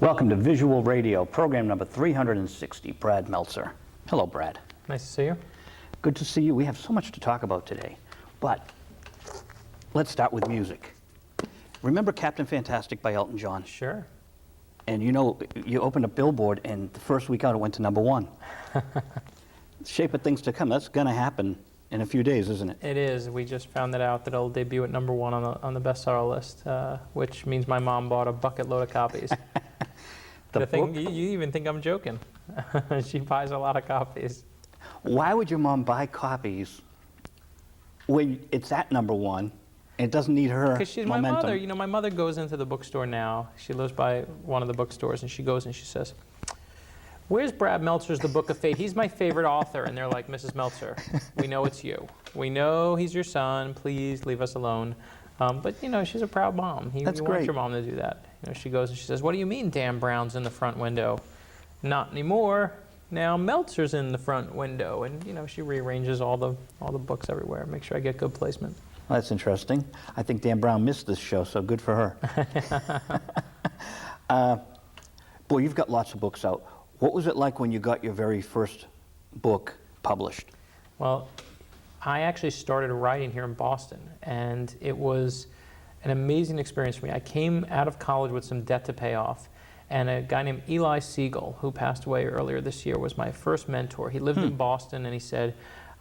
Welcome to Visual Radio, program number 360. Brad Meltzer. Hello, Brad. Nice to see you. Good to see you. We have so much to talk about today, but let's start with music. Remember Captain Fantastic by Elton John? Sure. And you know, you opened a Billboard, and the first week out it went to #1. Shape of things to come. That's going to happen in a few days, isn't it? It is. We just found that out that it'll debut at #1 on the bestseller list, which means my mom bought a bucket load of copies. The thing, book? you even think I'm joking. She buys a lot of copies. Why would your mom buy copies when it's at #1 and it doesn't need her Because she's momentum? my mother. You know, my mother goes into the bookstore now. She lives by one of the bookstores, and she goes and she says, "Where's Brad Meltzer's The Book of Fate? He's my favorite author." And they're like, "Mrs. Meltzer, we know it's you. We know he's your son. Please leave us alone." But, you know, she's a proud mom. That's You great. want your mom to do that. You know, she goes and she says, "What do you mean Dan Brown's in the front window?" "Not anymore. Now Meltzer's in the front window." And, you know, she rearranges all the books everywhere, make sure I get good placement. Well, that's interesting. I think Dan Brown missed this show, so good for her. Boy, you've got lots of books out. What was it like when you got your very first book published? Well, I actually started writing here in Boston, and it was an amazing experience for me. I came out of college with some debt to pay off, and a guy named Eli Siegel, who passed away earlier this year, was my first mentor. He lived in Boston, and he said,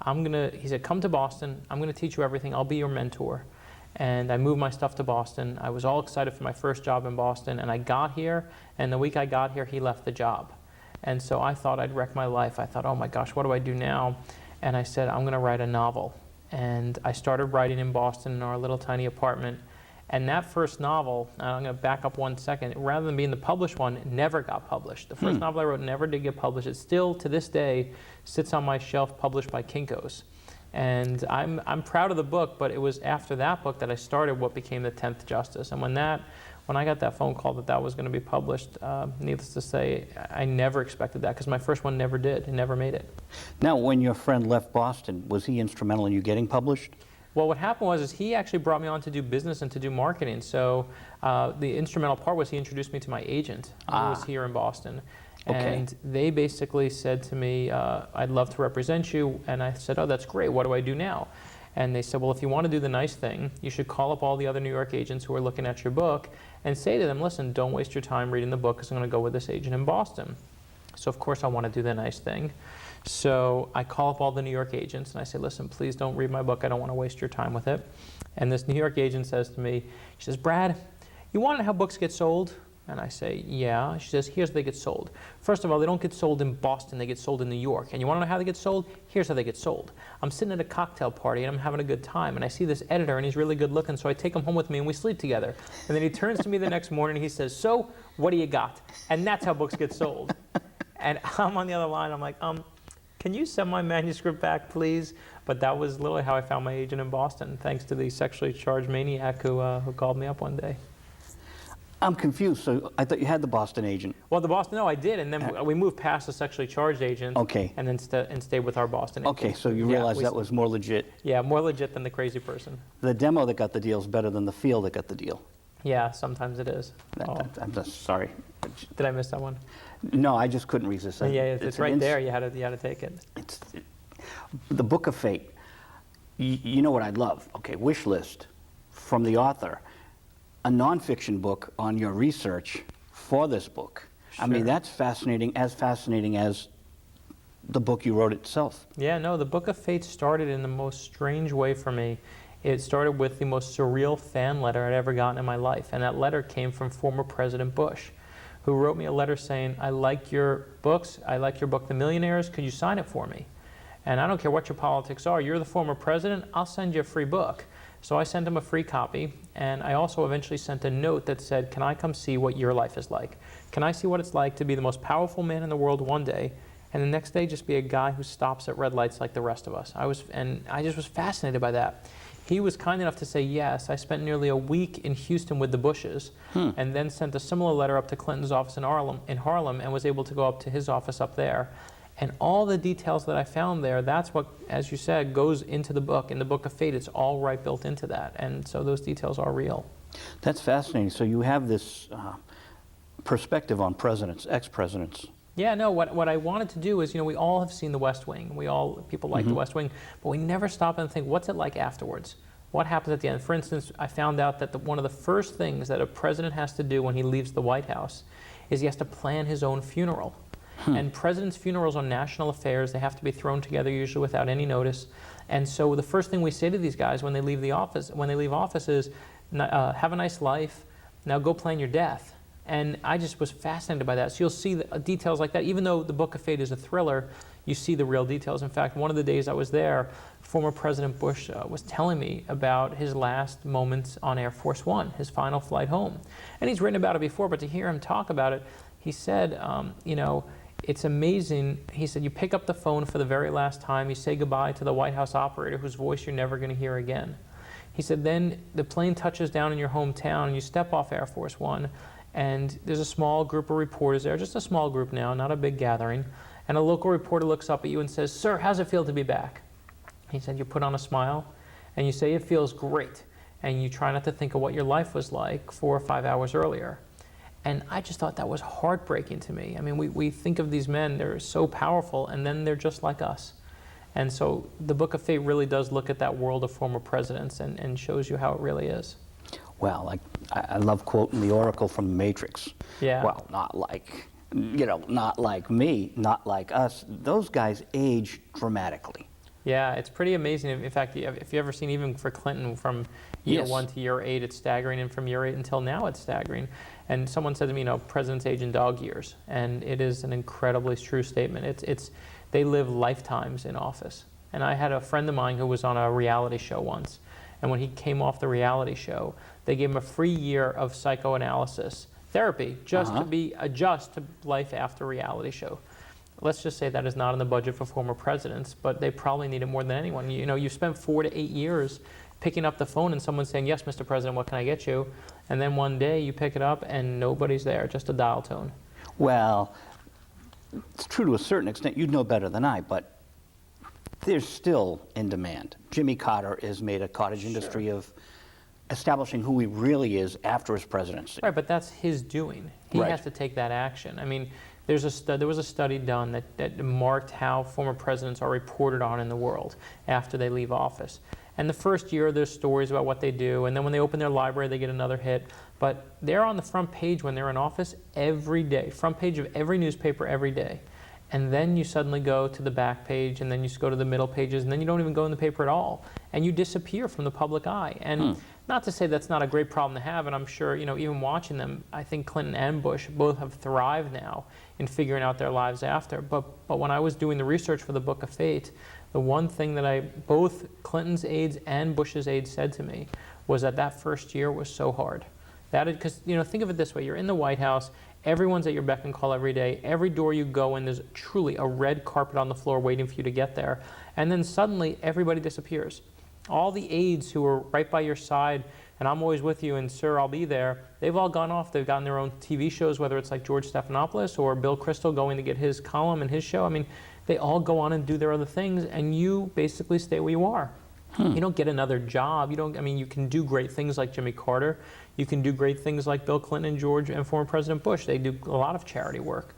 he said, "Come to Boston, I'm gonna teach you everything, I'll be your mentor." And I moved my stuff to Boston. I was all excited for my first job in Boston, and I got here, and the week I got here, he left the job. And so I thought I'd wreck my life. I thought, oh my gosh, what do I do now? And I said, I'm gonna write a novel. And I started writing in Boston in our little tiny apartment. And that first novel, I'm gonna back up 1 second, rather than being the published one, it never got published. The first novel I wrote never did get published. It still, to this day, sits on my shelf published by Kinko's. And I'm proud of the book, but it was after that book that I started what became The 10th Justice. And when I got that phone call that was going to be published, needless to say, I never expected that, because my first one never did. It never made it. Now, when your friend left Boston, was he instrumental in you getting published? Well, what happened was he actually brought me on to do business and to do marketing. So the instrumental part was he introduced me to my agent, who was here in Boston. Okay. And they basically said to me, "I'd love to represent you." And I said, "Oh, that's great. What do I do now?" And they said, "Well, if you want to do the nice thing, you should call up all the other New York agents who are looking at your book and say to them, 'Listen, don't waste your time reading the book, because I'm going to go with this agent in Boston.'" So of course I want to do the nice thing. So I call up all the New York agents and I say, "Listen, please don't read my book. I don't want to waste your time with it." And this New York agent says to me, she says, "Brad, you want to know how books get sold?" And I say, "Yeah." She says, "Here's how they get sold. First of all, they don't get sold in Boston, they get sold in New York. And you want to know how they get sold? Here's how they get sold. I'm sitting at a cocktail party and I'm having a good time, and I see this editor and he's really good looking, so I take him home with me and we sleep together. And then he turns to me the next morning and he says, 'So, what do you got?' And that's how books get sold." And I'm on the other line, I'm like, "Can you send my manuscript back, please?" But that was literally how I found my agent in Boston, thanks to the sexually charged maniac who called me up one day. I'm confused. So I thought you had the Boston agent. Well, no, I did, and then we moved past the sexually charged agent. Okay. And then stayed with our Boston agent. Okay, so you realized that was more legit. Yeah, more legit than the crazy person. The demo that got the deal is better than the feel that got the deal. Yeah, sometimes it is. I'm just sorry. Did I miss that one? No, I just couldn't resist. Yeah, it's right there. You had to take it. The Book of Fate. You know what I'd love? Okay, wish list from the author. A nonfiction book on your research for this book. Sure. I mean, that's fascinating as the book you wrote itself. Yeah, no, the Book of Fate started in the most strange way for me. It started with the most surreal fan letter I'd ever gotten in my life, and that letter came from former President Bush, who wrote me a letter saying, "I like your books, I like your book, The Millionaires, could you sign it for me? And I don't care what your politics are, you're the former president, I'll send you a free book." So I sent him a free copy, and I also eventually sent a note that said, "Can I come see what your life is like? Can I see what it's like to be the most powerful man in the world one day, and the next day just be a guy who stops at red lights like the rest of us?" I just was fascinated by that. He was kind enough to say yes. I spent nearly a week in Houston with the Bushes, and then sent a similar letter up to Clinton's office in Harlem, and was able to go up to his office up there. And all the details that I found there, that's what, as you said, goes into the book. In the Book of Fate, it's all right built into that. And so those details are real. That's fascinating. So you have this perspective on presidents, ex-presidents. Yeah, no, what I wanted to do is, we all have seen The West Wing. People like The West Wing, but we never stop and think, what's it like afterwards? What happens at the end? For instance, I found out that one of the first things that a president has to do when he leaves the White House is he has to plan his own funeral. And presidents' funerals are national affairs. They have to be thrown together usually without any notice. And so the first thing we say to these guys when they leave office is, have a nice life, now go plan your death. And I just was fascinated by that. So you'll see details like that. Even though the Book of Fate is a thriller, you see the real details. In fact, one of the days I was there, former President Bush was telling me about his last moments on Air Force One, his final flight home. And he's written about it before, but to hear him talk about it, he said, it's amazing. He said, you pick up the phone for the very last time, you say goodbye to the White House operator whose voice you're never going to hear again. He said, then the plane touches down in your hometown and you step off Air Force One, and there's a small group of reporters there, just a small group now, not a big gathering, and a local reporter looks up at you and says, sir, how's it feel to be back? He said, you put on a smile and you say it feels great, and you try not to think of what your life was like 4 or 5 hours earlier. And I just thought that was heartbreaking to me. I mean, we think of these men, they're so powerful, and then they're just like us. And so the Book of Fate really does look at that world of former presidents and shows you how it really is. Well, I love quoting the Oracle from the Matrix. Yeah. Well, not like me, not like us. Those guys age dramatically. Yeah, it's pretty amazing. In fact, if you've ever seen, even for Clinton, from year 1 to year 8, it's staggering, and from year 8 until now, it's staggering. And someone said to me, presidents age in dog years, and it is an incredibly true statement. They live lifetimes in office. And I had a friend of mine who was on a reality show once, and when he came off the reality show, they gave him a free year of psychoanalysis therapy just to adjust to life after reality show. Let's just say that is not in the budget for former presidents, but they probably need it more than anyone. You spent 4 to 8 years picking up the phone and someone saying, yes, Mr. President, what can I get you? And then one day you pick it up and nobody's there, just a dial tone. Well, it's true to a certain extent. You'd know better than I, but they're still in demand. Jimmy Carter has made a cottage industry of establishing who he really is after his presidency. Right, but that's his doing. He has to take that action. I mean, there was a study done that marked how former presidents are reported on in the world after they leave office. And the first year, there's stories about what they do, and then when they open their library, they get another hit. But they're on the front page when they're in office every day, front page of every newspaper every day. And then you suddenly go to the back page, and then you go to the middle pages, and then you don't even go in the paper at all. And you disappear from the public eye. And not to say that's not a great problem to have, and I'm sure, even watching them, I think Clinton and Bush both have thrived now in figuring out their lives after. But when I was doing the research for the Book of Fate, the one thing that both Clinton's aides and Bush's aides said to me was that first year was so hard. Because, think of it this way, you're in the White House, everyone's at your beck and call every day, every door you go in, there's truly a red carpet on the floor waiting for you to get there, and then suddenly everybody disappears. All the aides who were right by your side, and I'm always with you, and sir, I'll be there, they've all gone off. They've gotten their own TV shows, whether it's like George Stephanopoulos or Bill Kristol going to get his column and his show. I mean, they all go on and do their other things, and you basically stay where you are. You don't get another job. You can do great things like Jimmy Carter. You can do great things like Bill Clinton and George and former President Bush. They do a lot of charity work.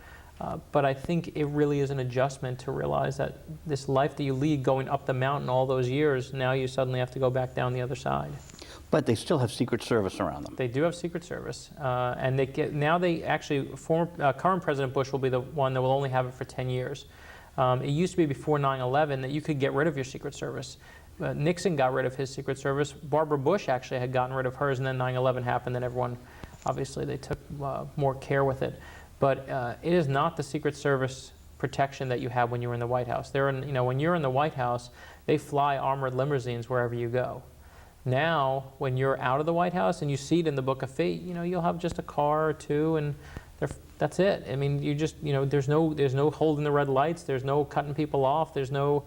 But I think it really is an adjustment to realize that this life that you lead going up the mountain all those years, now you suddenly have to go back down the other side. But they still have Secret Service around them. They do have Secret Service. And current President Bush will be the one that will only have it for 10 years. It used to be before 9/11 that you could get rid of your Secret Service. Nixon got rid of his Secret Service. Barbara Bush actually had gotten rid of hers, and then 9/11 happened, and everyone, obviously, they took more care with it. But it is not the Secret Service protection that you have when you're in the White House. When you're in the White House, they fly armored limousines wherever you go. Now, when you're out of the White House and you see it in the Book of Fate, you'll have just a car or two, and that's it. I mean, there's no holding the red lights. There's no cutting people off. There's no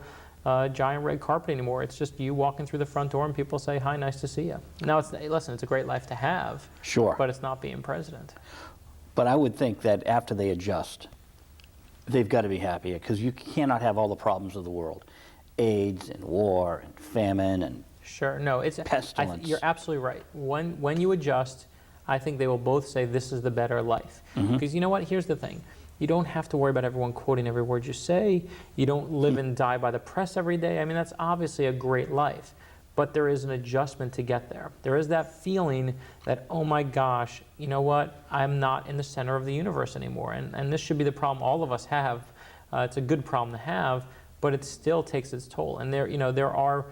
giant red carpet anymore. It's just you walking through the front door and people say, hi, nice to see you. Now, it's a great life to have. Sure. But it's not being president. But I would think that after they adjust, they've got to be happy, because you cannot have all the problems of the world. AIDS and war and famine and Sure. No, pestilence. you're absolutely right. When you adjust, I think they will both say this is the better life. Because you know what? Here's the thing. You don't have to worry about everyone quoting every word you say. You don't live and die by the press every day. I mean, that's obviously a great life. But there is an adjustment to get there. There is that feeling that, oh my gosh, you know what? I'm not in the center of the universe anymore. And this should be the problem all of us have. It's a good problem to have, but it still takes its toll. And there are...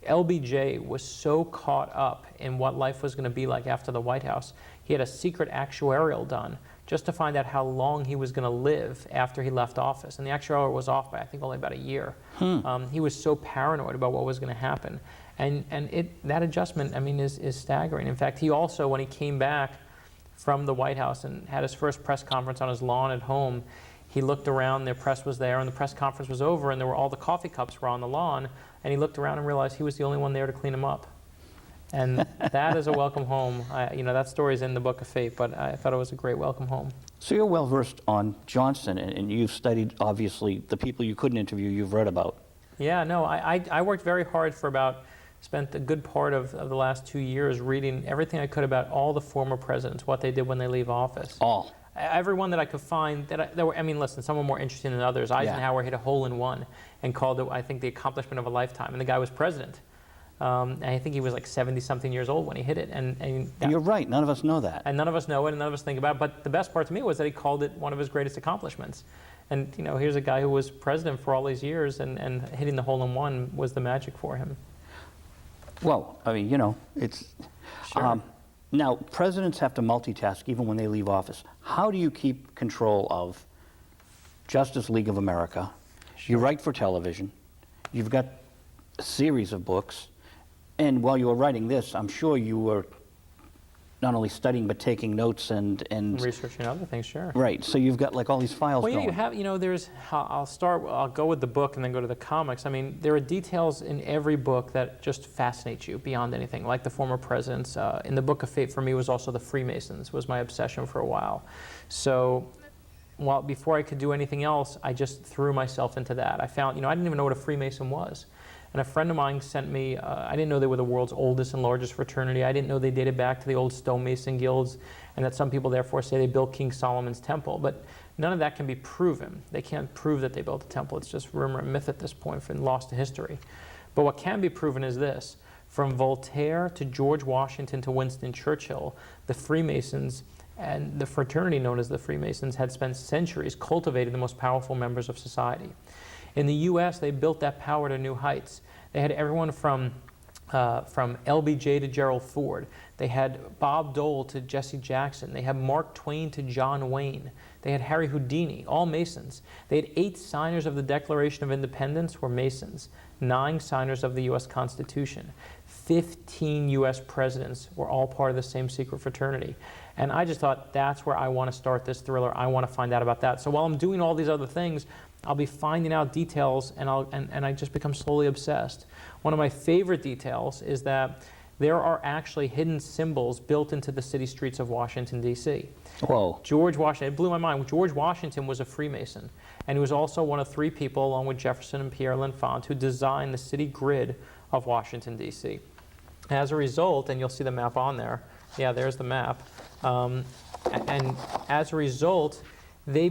LBJ was so caught up in what life was going to be like after the White House. He had a secret actuarial done just to find out how long he was going to live after he left office. And the actuarial was off by, I think, only about a year. He was so paranoid about what was going to happen. And that adjustment, I mean, is staggering. In fact, he also, when he came back from the White House and had his first press conference on his lawn at home, he looked around, their press was there, and the press conference was over, and all the coffee cups were on the lawn, and he looked around and realized he was the only one there to clean them up. And that is a welcome home. That story's in the Book of Fate, but I thought it was a great welcome home. So you're well versed on Johnson, and you've studied, obviously, the people you couldn't interview, you've read about. Yeah, no, I worked very hard spent a good part of the last 2 years reading everything I could about all the former presidents, what they did when they leave office. All. Everyone that I could find listen, some were more interesting than others. Eisenhower hit a hole-in-one and called it, I think, the accomplishment of a lifetime. And the guy was president. And I think he was like 70-something years old when he hit it. And you're right, none of us know that. And none of us know it, and none of us think about it. But the best part to me was that he called it one of his greatest accomplishments. And here's a guy who was president for all these years, and hitting the hole-in-one was the magic for him. Well, I mean, it's... Sure. Now, presidents have to multitask even when they leave office. How do you keep control of Justice League of America? Sure. You write for television. You've got a series of books. And while you were writing this, I'm sure you were not only studying but taking notes and researching other things, sure. Right. So you've got like all these files going. Well, you have, I'll go with the book and then go to the comics. I mean, there are details in every book that just fascinate you beyond anything, like the former presidents. In the Book of Fate, for me, was also the Freemasons, was my obsession for a while. So before I could do anything else, I just threw myself into that. I found, I didn't even know what a Freemason was. And a friend of mine sent me, I didn't know they were the world's oldest and largest fraternity. I didn't know they dated back to the old stonemason guilds, and that some people therefore say they built King Solomon's temple. But none of that can be proven. They can't prove that they built a temple. It's just rumor and myth at this point and lost to history. But what can be proven is this. From Voltaire to George Washington to Winston Churchill, the Freemasons and the fraternity known as the Freemasons had spent centuries cultivating the most powerful members of society. In the U.S., they built that power to new heights. They had everyone from LBJ to Gerald Ford. They had Bob Dole to Jesse Jackson. They had Mark Twain to John Wayne. They had Harry Houdini, all Masons. They had 8 signers of the Declaration of Independence were Masons, 9 signers of the U.S. Constitution. 15 U.S. presidents were all part of the same secret fraternity. And I just thought, that's where I want to start this thriller. I want to find out about that. So while I'm doing all these other things, I'll be finding out details, and I just become slowly obsessed. One of my favorite details is that there are actually hidden symbols built into the city streets of Washington, D.C. Whoa. George Washington, it blew my mind. George Washington was a Freemason, and he was also one of 3 people, along with Jefferson and Pierre L'Enfant, who designed the city grid of Washington, D.C. As a result, and you'll see the map on there. Yeah, there's the map. And as a result, the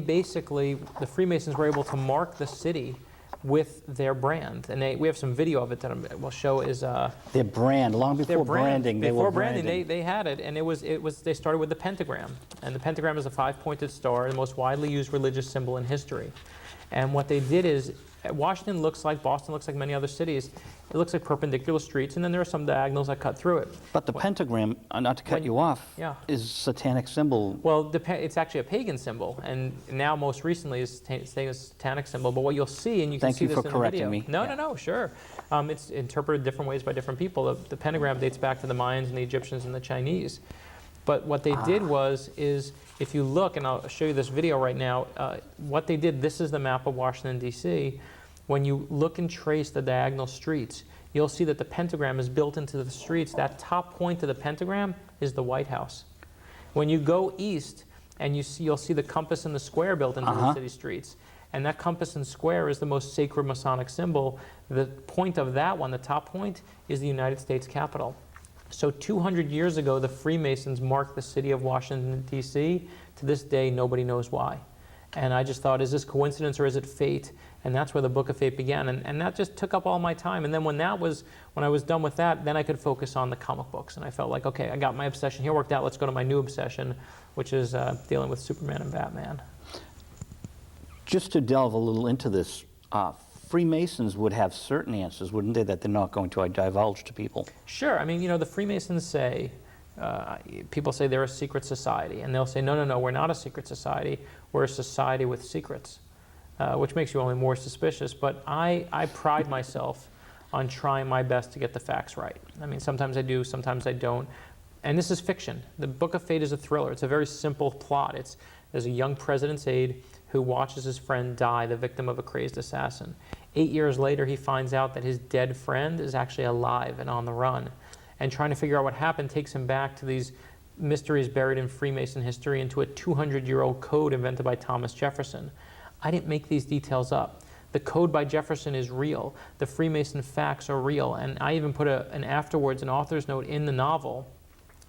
Freemasons were able to mark the city with their brand. And we have some video of it that we'll show is... their brand, long before branding, they were branding. Before branding, they had it, and they started with the pentagram. And the pentagram is a 5-pointed star, the most widely used religious symbol in history. And what they did is, Washington looks like Boston, looks like many other cities. It looks like perpendicular streets, and then there are some diagonals that cut through it. But the pentagram, not to cut you off, is a satanic symbol. Well, it's actually a pagan symbol, and now most recently is saying a satanic symbol. But what you'll see, and you can see this in the video. Thank you for correcting me. No, sure. It's interpreted different ways by different people. The pentagram dates back to the Mayans and the Egyptians and the Chinese. But what they did is, if you look, and I'll show you this video right now, what they did, this is the map of Washington, D.C. When you look and trace the diagonal streets, you'll see that the pentagram is built into the streets. That top point of the pentagram is the White House. When you go east, and you'll see the compass and the square built into the city streets. And that compass and square is the most sacred Masonic symbol. The point of that one, the top point, is the United States Capitol. So 200 years ago, the Freemasons marked the city of Washington, D.C. To this day, nobody knows why. And I just thought, is this coincidence or is it fate? And that's where the Book of Fate began. And that just took up all my time. And then when I was done with that, then I could focus on the comic books. And I felt like, okay, I got my obsession here worked out. Let's go to my new obsession, which is dealing with Superman and Batman. Just to delve a little into this, Freemasons would have certain answers, wouldn't they, that they're not going to divulge to people? Sure. I mean, the Freemasons say, people say they're a secret society. And they'll say, no, no, no, we're not a secret society. We're a society with secrets, which makes you only more suspicious. But I pride myself on trying my best to get the facts right. I mean, sometimes I do, sometimes I don't. And this is fiction. The Book of Fate is a thriller. It's a very simple plot. There's a young president's aide who watches his friend die, the victim of a crazed assassin. 8 years later, he finds out that his dead friend is actually alive and on the run. And trying to figure out what happened takes him back to these mysteries buried in Freemason history, into a 200-year-old code invented by Thomas Jefferson. I didn't make these details up. The code by Jefferson is real. The Freemason facts are real. And I even put an afterwards, an author's note in the novel,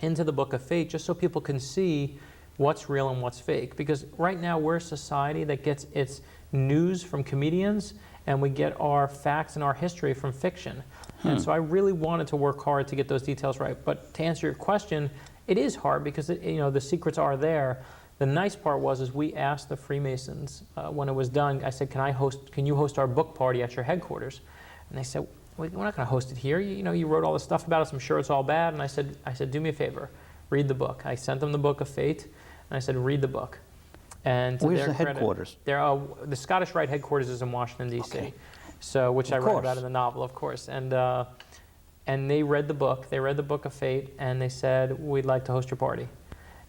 into the Book of Fate, just so people can see what's real and what's fake. Because right now we're a society that gets its news from comedians, and we get our facts and our history from fiction. And so I really wanted to work hard to get those details right. But to answer your question, it is hard because the secrets are there. The nice part is we asked the Freemasons when it was done. I said, can you host our book party at your headquarters? And they said, we're not going to host it here. You wrote all this stuff about us. I'm sure it's all bad. And I said, do me a favor, read the book. I sent them the Book of Fate, and I said, read the book. And where's the headquarters? The Scottish Rite headquarters is in Washington, D.C. Okay. So, which I write about in the novel, of course. And they read the book. They read the Book of Fate, and they said, we'd like to host your party.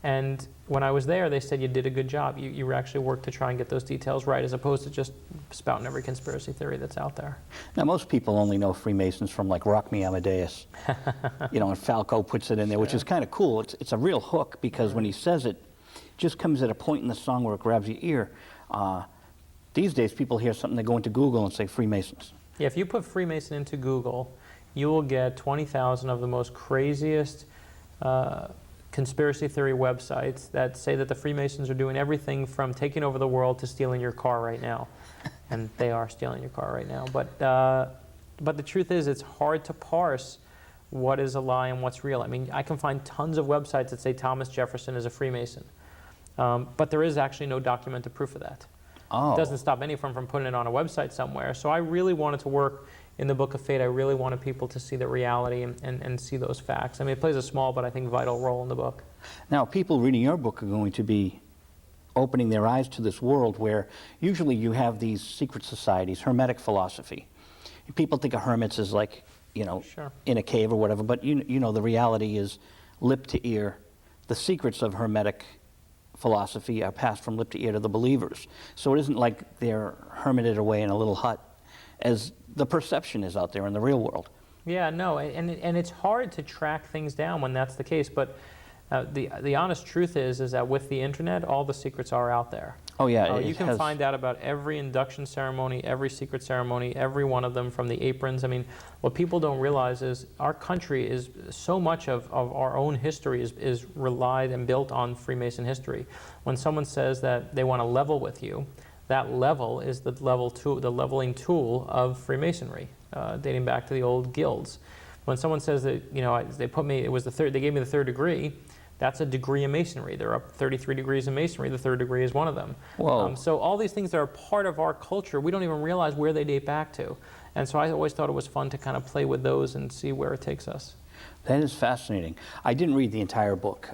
And when I was there, they said, you did a good job. You actually worked to try and get those details right, as opposed to just spouting every conspiracy theory that's out there. Now, most people only know Freemasons from, like, Rock Me Amadeus. And Falco puts it in there, which is kind of cool. It's a real hook, because when he says it, just comes at a point in the song where it grabs your ear. These days, people hear something, they go into Google and say Freemasons. Yeah, if you put Freemason into Google, you will get 20,000 of the most craziest conspiracy theory websites that say that the Freemasons are doing everything from taking over the world to stealing your car right now. And they are stealing your car right now. But the truth is, it's hard to parse what is a lie and what's real. I mean, I can find tons of websites that say Thomas Jefferson is a Freemason. But there is actually no documented proof of that. Oh. It doesn't stop anyone from putting it on a website somewhere. So I really wanted to work in the Book of Fate. I really wanted people to see the reality and see those facts. I mean, it plays a small but I think vital role in the book. Now, people reading your book are going to be opening their eyes to this world where usually you have these secret societies, hermetic philosophy. People think of hermits as like, Sure. in a cave or whatever, but the reality is lip to ear. The secrets of hermetic philosophy are passed from lip to ear to the believers. So it isn't like they're hermited away in a little hut, as the perception is out there in the real world. Yeah, no, and it's hard to track things down when that's the case, but the honest truth is that with the internet, all the secrets are out there. Oh yeah, you can find out about every induction ceremony, every secret ceremony, every one of them, from the aprons. I mean, what people don't realize is our country is, so much of our own history is relied and built on Freemason history. When someone says that they want to level with you, that level is the leveling tool of Freemasonry, dating back to the old guilds. When someone says that, they gave me the third degree, that's a degree in Masonry. There are 33 degrees in Masonry. The third degree is one of them. Whoa. So all these things that are part of our culture, we don't even realize where they date back to. And so I always thought it was fun to kind of play with those and see where it takes us. That is fascinating. I didn't read the entire book.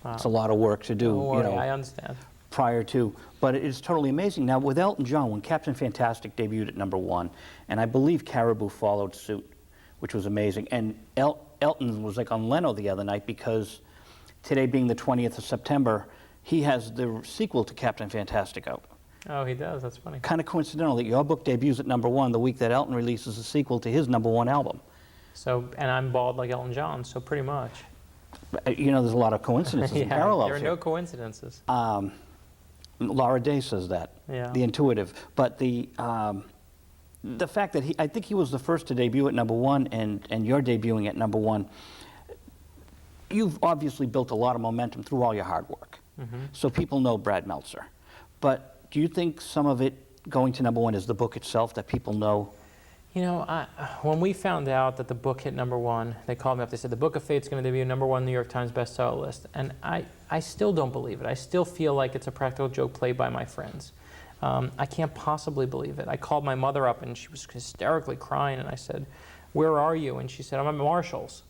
It's a lot of work to do. Don't worry, I understand. Prior to, but it is totally amazing. Now, with Elton John, when Captain Fantastic debuted at #1, and I believe Caribou followed suit, which was amazing. And Elton was like on Leno the other night, because today being the 20th of September, he has the sequel to Captain Fantastic out. Oh, he does? That's funny. Kind of coincidental that your book debuts at #1 the week that Elton releases a sequel to his #1 album. So, and I'm bald like Elton John, so pretty much. There's a lot of coincidences and parallels there are here. no coincidences. Laura Day says that, the intuitive. But the fact that I think he was the first to debut at #1, and you're debuting at #1, you've obviously built a lot of momentum through all your hard work. So people know Brad Meltzer. But do you think some of it going to #1 is the book itself, that people know? You know, when we found out that the book hit #1, they called me up. They said, the Book of Fate's going to debut #1 New York Times bestseller list. And I still don't believe it. I still feel like it's a practical joke played by my friends. I can't possibly believe it. I called my mother up, and she was hysterically crying. And I said, where are you? And she said, I'm at Marshall's.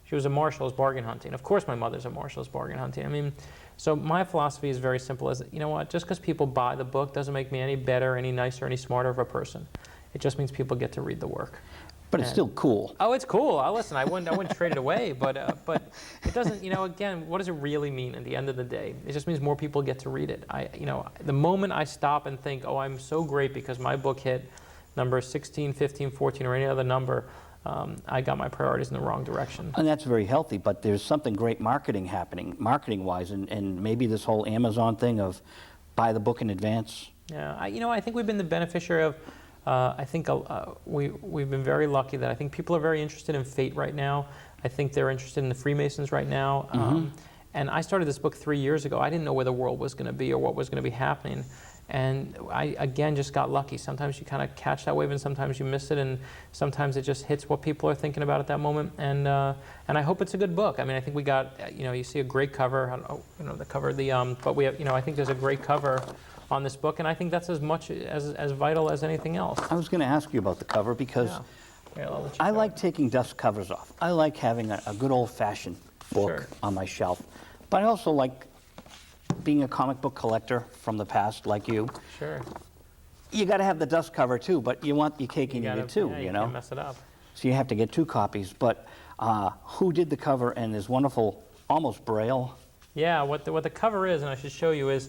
She was a Marshall's bargain hunting. Of course my mother's at Marshall's bargain hunting. I mean, so my philosophy is very simple. Is that, you know what, just because people buy the book doesn't make me any better, any nicer, any smarter of a person. It just means people get to read the work. But it's still cool. Oh, it's cool. Listen, I wouldn't trade it away, but it doesn't, you know, again, what does it really mean at the end of the day? It just means more people get to read it. You know, the moment I stop and think, oh, I'm so great because my book hit number 16, 15, 14, or any other number, I got my priorities in the wrong direction. And that's very healthy, but there's something great marketing happening, marketing-wise, and maybe this whole Amazon thing of buy the book in advance. Yeah, you know, I think we've been the beneficiary of, I think we've been very lucky that I think people are very interested in Fate right now. I think they're interested in the Freemasons right now. And I started this book 3 years ago. I didn't know where the world was going to be or what was going to be happening. And I, again, just got lucky. Sometimes you kind of catch that wave and sometimes you miss it, and sometimes it just hits what people are thinking about at that moment. And I hope it's a good book. I mean, I think we got, you know, you see a great cover. I don't know, you know, the cover, but we have, you know, I think there's a great cover on this book, and I think that's as much as vital as anything else. I was going to ask you about the cover because Yeah, I'll let you I go. like taking dust covers off. I like having a good old-fashioned book Sure. on my shelf. But I also like being a comic book collector from the past, like you. Sure. You got to have the dust cover too, but you want your cake and eat it too, yeah, you you know? can't mess it up. So you have to get 2 copies. But who did the cover and this wonderful, almost braille? Yeah, what the cover is, and I should show you, is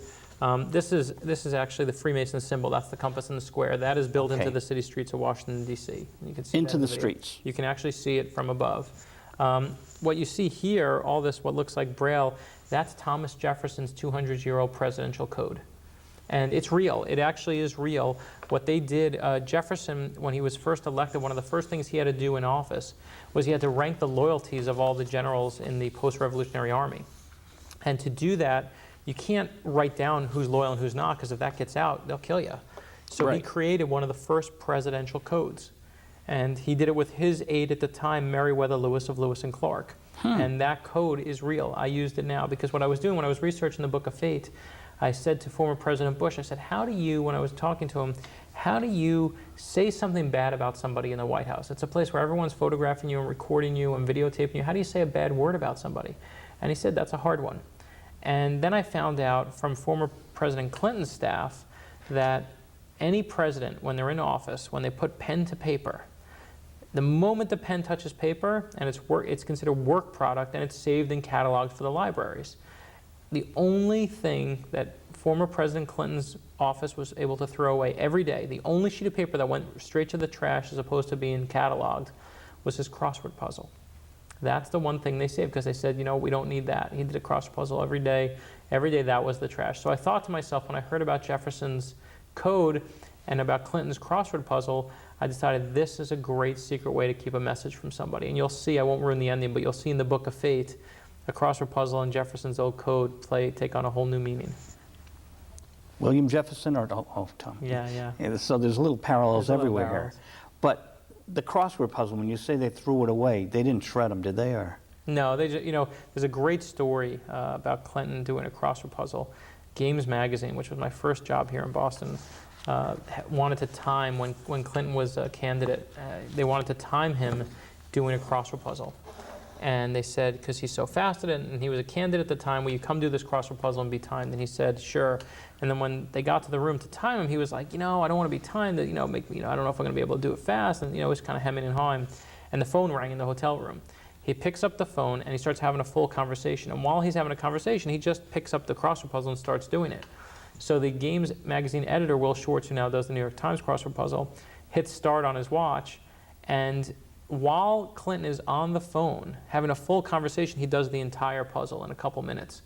this is actually the Freemason symbol. That's the compass in the square. That is built into Okay. the city streets of Washington, D.C. You can see Into that in the video. streets. You can actually see it from above. What you see here, all this, what looks like braille, that's Thomas Jefferson's 200-year-old presidential code. And it's real. It actually is real. What they did, Jefferson, when he was first elected, one of the first things he had to do in office was he had to rank the loyalties of all the generals in the post-revolutionary army. And to do that, you can't write down who's loyal and who's not, because if that gets out, they'll kill you. So he Right. created one of the first presidential codes. And he did it with his aide at the time, Meriwether Lewis of Lewis and Clark. And that code is real. I used it now because what I was doing when I was researching the Book of Fate, I said to former President Bush, I said, how do you, when I was talking to him, how do you say something bad about somebody in the White House? It's a place where everyone's photographing you and recording you and videotaping you. How do you say a bad word about somebody? And he said, that's a hard one. And then I found out from former President Clinton's staff that any president, when they're in office, when they put pen to paper, the moment the pen touches paper and it's considered work product and it's saved and cataloged for the libraries. The only thing that former President Clinton's office was able to throw away every day, the only sheet of paper that went straight to the trash as opposed to being cataloged, was his crossword puzzle. That's the one thing they saved because they said, you know, we don't need that. He did a crossword puzzle every day. Every day that was the trash. So I thought to myself, when I heard about Jefferson's code and about Clinton's crossword puzzle, I decided this is a great secret way to keep a message from somebody. And you'll see, I won't ruin the ending, but you'll see in the Book of Fate, a crossword puzzle and Jefferson's old code take on a whole new meaning. William Jefferson or Tom? Yeah. So there's little parallels There's little everywhere parallels. here. But the crossword puzzle, when you say they threw it away, they didn't shred them, did they? Or No, they just, you know, there's a great story about Clinton doing a crossword puzzle. Games Magazine, which was my first job here in Boston, wanted to time, when Clinton was a candidate, they wanted to time him doing a crossword puzzle. And they said, because he's so fast at it, and he was a candidate at the time, will you come do this crossword puzzle and be timed? And he said, sure. And then when they got to the room to time him, he was like, you know, I don't want to be timed, I don't know if I'm going to be able to do it fast. And, he was kind of hemming and hawing. And the phone rang in the hotel room. He picks up the phone and he starts having a full conversation. And while he's having a conversation, he just picks up the crossword puzzle and starts doing it. So the Games Magazine editor, Will Schwartz, who now does the New York Times crossword puzzle, hits start on his watch. And while Clinton is on the phone having a full conversation, he does the entire puzzle in a couple minutes.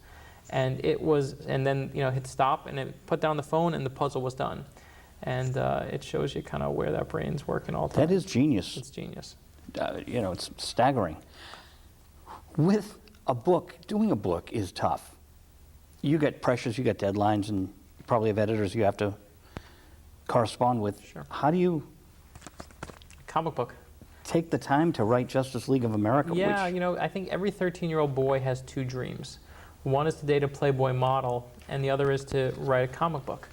And then hit stop and it put down the phone and the puzzle was done. And it shows you kind of where that brain's working all the time. that is genius. It's genius. It's staggering. With doing a book is tough. You get pressures, you get deadlines, and you probably have editors you have to correspond with. Sure. How do you Comic book. take the time to write Justice League of America? Yeah, which, you know, I think every 13-year-old boy has two dreams. One is to date a Playboy model, and the other is to write a comic book.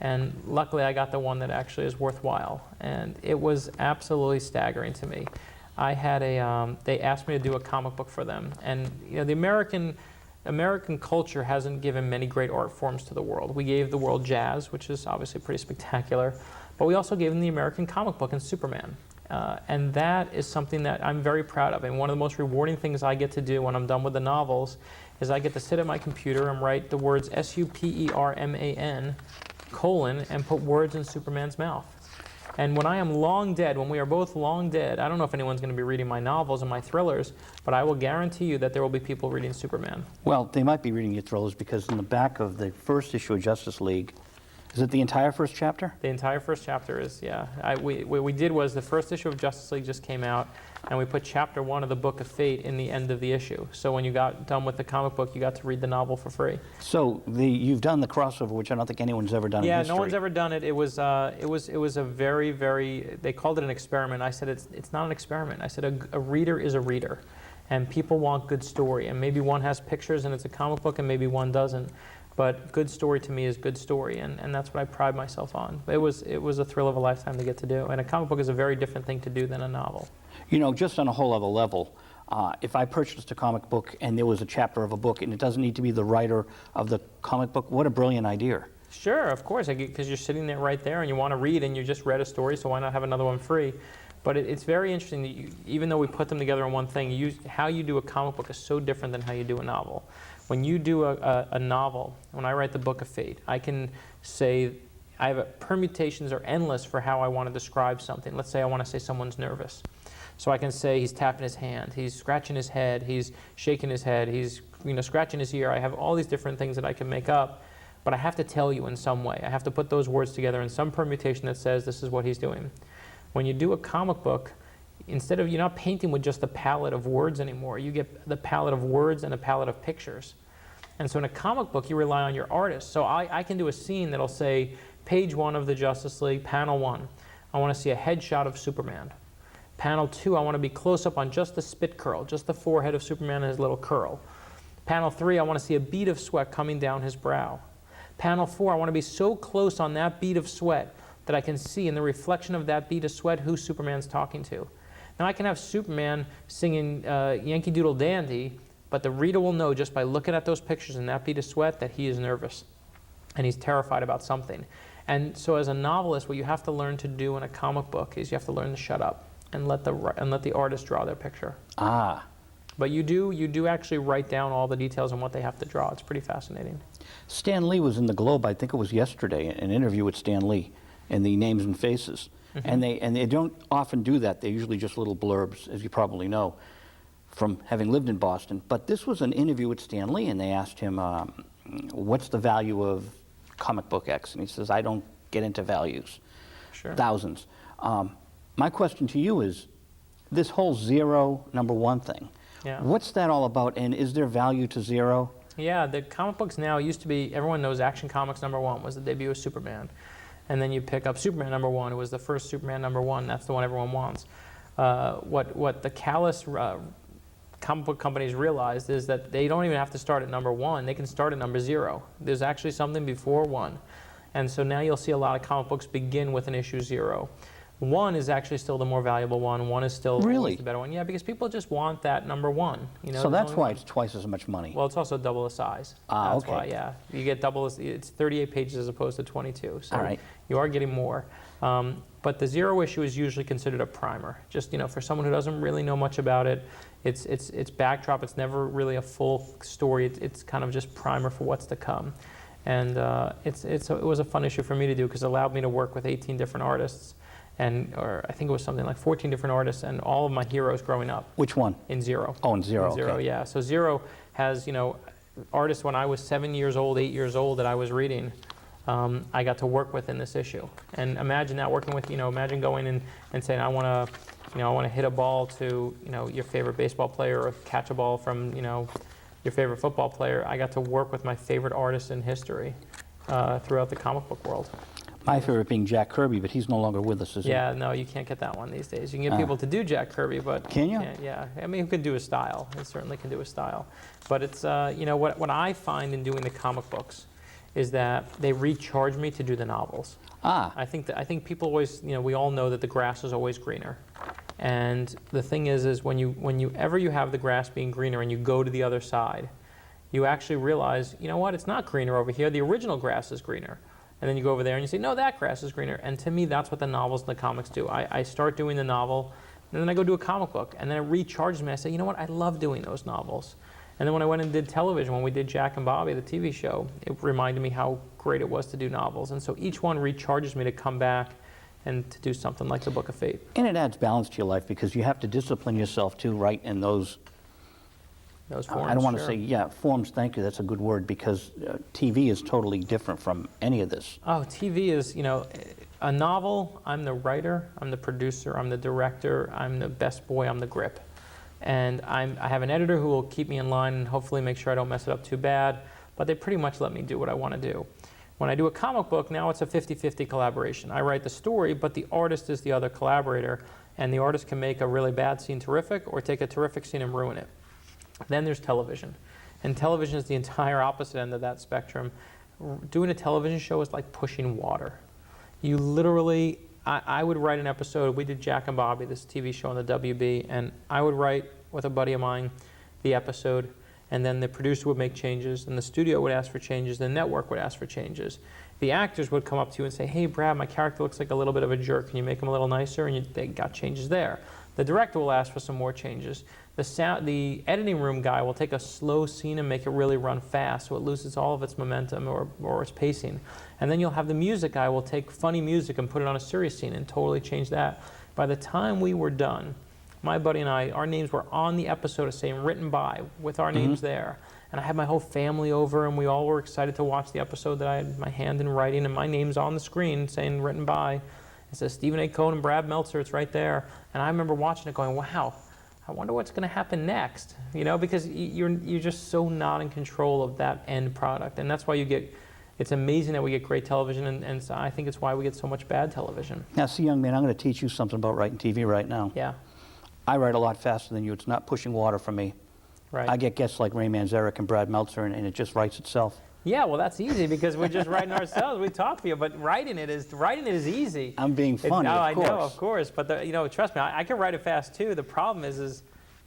And luckily, I got the one that actually is worthwhile. And it was absolutely staggering to me. I had they asked me to do a comic book for them. And, you know, the American culture hasn't given many great art forms to the world. We gave the world jazz, which is obviously pretty spectacular. But we also gave them the American comic book and Superman. And that is something that I'm very proud of. And one of the most rewarding things I get to do when I'm done with the novels is I get to sit at my computer and write the words SUPERMAN : and put words in Superman's mouth. And when I am long dead, when we are both long dead, I don't know if anyone's going to be reading my novels and my thrillers, but I will guarantee you that there will be people reading Superman. well, they might be reading your thrillers because in the back of the first issue of Justice League, is it the entire first chapter? The entire first chapter is, yeah. What we did was the first issue of Justice League just came out, and we put chapter 1 of the Book of Fate in the end of the issue. So when you got done with the comic book, you got to read the novel for free. So you've done the crossover, which I don't think anyone's ever done in Yeah, history. no one's ever done it. It was a very, very, they called it an experiment. I said it's not an experiment. I said a reader is a reader, and people want good story. And maybe one has pictures and it's a comic book, and maybe one doesn't. But good story to me is good story, and that's what I pride myself on. It was a thrill of a lifetime to get to do. And a comic book is a very different thing to do than a novel. You know, just on a whole other level, if I purchased a comic book and there was a chapter of a book and it doesn't need to be the writer of the comic book, what a brilliant idea. Sure, of course, because you're sitting there right there and you want to read and you just read a story, so why not have another one free? But it's very interesting that even though we put them together in one thing, how you do a comic book is so different than how you do a novel. When you do a novel, when I write the Book of Fate, I can say, permutations are endless for how I want to describe something. Let's say I want to say someone's nervous. So I can say he's tapping his hand, he's scratching his head, he's shaking his head, he's scratching his ear. I have all these different things that I can make up, but I have to tell you in some way. I have to put those words together in some permutation that says this is what he's doing. When you do a comic book, instead of, you're not painting with just the palette of words anymore. You get the palette of words and a palette of pictures. And so in a comic book, you rely on your artist. So I can do a scene that'll say, page 1 of the Justice League, panel 1. I want to see a headshot of Superman. Panel 2, I want to be close up on just the spit curl, just the forehead of Superman and his little curl. Panel 3, I want to see a bead of sweat coming down his brow. Panel 4, I want to be so close on that bead of sweat that I can see in the reflection of that bead of sweat who Superman's talking to. Now I can have Superman singing Yankee Doodle Dandy, but the reader will know just by looking at those pictures and that bead of sweat that he is nervous and he's terrified about something. And so as a novelist, what you have to learn to do in a comic book is you have to learn to shut up and let the artist draw their picture. Ah. But you do actually write down all the details on what they have to draw. It's pretty fascinating. Stan Lee was in the Globe, I think it was yesterday, an interview with Stan Lee in the Names and Faces. Mm-hmm. And they don't often do that. They're usually just little blurbs, as you probably know, from having lived in Boston. But this was an interview with Stan Lee, and they asked him, what's the value of comic book X? And he says, I don't get into values. Sure. Thousands. My question to you is, this whole 0, number 1 thing, Yeah. what's that all about, and is there value to 0? Yeah, the comic books now used to be, everyone knows Action Comics #1 was the debut of Superman. And then you pick up Superman #1, it was the first Superman #1, that's the one everyone wants. What the callous comic book companies realized is that they don't even have to start at #1, they can start at 0. There's actually something before 1. And so now you'll see a lot of comic books begin with an issue 0. 1 is actually still the more valuable one. 1 is still always the better one. Yeah, because people just want that #1. You know, So that's why it's twice as much money. Well, it's also double the size. Ah, That's okay. why, yeah. You get double, it's 38 pages as opposed to 22. So All right. you are getting more. But the 0 issue is usually considered a primer. Just, for someone who doesn't really know much about it, it's backdrop. It's never really a full story. It's kind of just primer for what's to come. And it was a fun issue for me to do because it allowed me to work with 18 different artists. Or I think it was something like 14 different artists and all of my heroes growing up. Which one? In 0. Oh, in 0, In 0, okay. yeah. So 0 has, artists when I was 7 years old, 8 years old that I was reading, I got to work with in this issue. And imagine that working with, imagine going in and saying, I want to I want to hit a ball to, your favorite baseball player or catch a ball from, your favorite football player, I got to work with my favorite artists in history throughout the comic book world. My favorite being Jack Kirby, but he's no longer with us, is he? Yeah, no, you can't get that one these days. You can get people to do Jack Kirby, but Can you? Yeah, I mean, who can do a style? He certainly can do a style. But it's, what I find in doing the comic books is that they recharge me to do the novels. I think people always, we all know that the grass is always greener. And the thing is whenever you have the grass being greener and you go to the other side, you actually realize, you know what, it's not greener over here. The original grass is greener. And then you go over there and you say, no, that grass is greener. And to me, that's what the novels and the comics do. I start doing the novel, and then I go do a comic book, and then it recharges me. I say, you know what, I love doing those novels. And then when I went and did television, when we did Jack and Bobby, the TV show, it reminded me how great it was to do novels. And so each one recharges me to come back and to do something like the Book of Fate. And it adds balance to your life because you have to discipline yourself to write in those forms. I don't want to sure. say, forms, thank you, that's a good word, because TV is totally different from any of this. Oh, TV is, a novel, I'm the writer, I'm the producer, I'm the director, I'm the best boy, I'm the grip. And I have an editor who will keep me in line and hopefully make sure I don't mess it up too bad, but they pretty much let me do what I want to do. When I do a comic book, now it's a 50-50 collaboration. I write the story, but the artist is the other collaborator, and the artist can make a really bad scene terrific or take a terrific scene and ruin it. Then there's television. And television is the entire opposite end of that spectrum. Doing a television show is like pushing water. You literally, I would write an episode, we did Jack and Bobby, this TV show on the WB, and I would write with a buddy of mine the episode, and then the producer would make changes, and the studio would ask for changes, the network would ask for changes. The actors would come up to you and say, hey Brad, my character looks like a little bit of a jerk, can you make him a little nicer? And they got changes there. The director will ask for some more changes. The editing room guy will take a slow scene and make it really run fast so it loses all of its momentum or its pacing. And then you'll have the music guy will take funny music and put it on a serious scene and totally change that. By the time we were done, my buddy and I, our names were on the episode saying written by with our names there. And I had my whole family over and we all were excited to watch the episode that I had my hand in writing and my name's on the screen saying written by. It says Stephen A. Cohen and Brad Meltzer, it's right there. And I remember watching it going, wow, I wonder what's going to happen next, because you're just so not in control of that end product. And that's why it's amazing that we get great television, and so I think it's why we get so much bad television. Now, see, young man, I'm going to teach you something about writing TV right now. Yeah. I write a lot faster than you. It's not pushing water for me. Right. I get guests like Ray Manzarek and Brad Meltzer, and it just writes itself. Yeah, well, that's easy because we're just writing ourselves. We talk to you, but writing it is easy. I'm being funny, of course. I know, of course. But trust me, I can write it fast too. The problem is